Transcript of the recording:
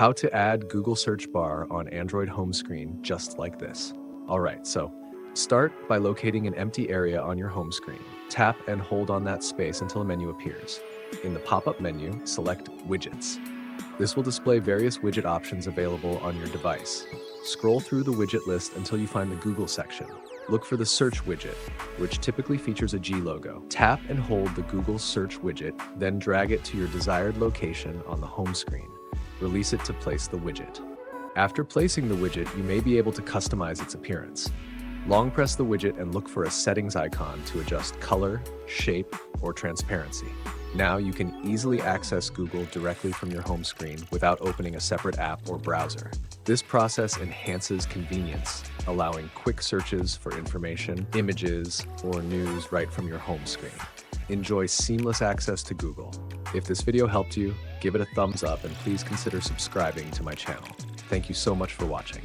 How to add Google search bar on Android home screen just like this. All right, so start by locating an empty area on your home screen. Tap and hold on that space until a menu appears. In the pop-up menu, select Widgets. This will display various widget options available on your device. Scroll through the widget list until you find the Google section. Look for the Search widget, which typically features a G logo. Tap and hold the Google Search widget, then drag it to your desired location on the home screen. Release it to place the widget. After placing the widget, you may be able to customize its appearance. Long press the widget and look for a settings icon to adjust color, shape, or transparency. Now you can easily access Google directly from your home screen without opening a separate app or browser. This process enhances convenience, allowing quick searches for information, images, or news right from your home screen. Enjoy seamless access to Google. If this video helped you, give it a thumbs up and please consider subscribing to my channel. Thank you so much for watching.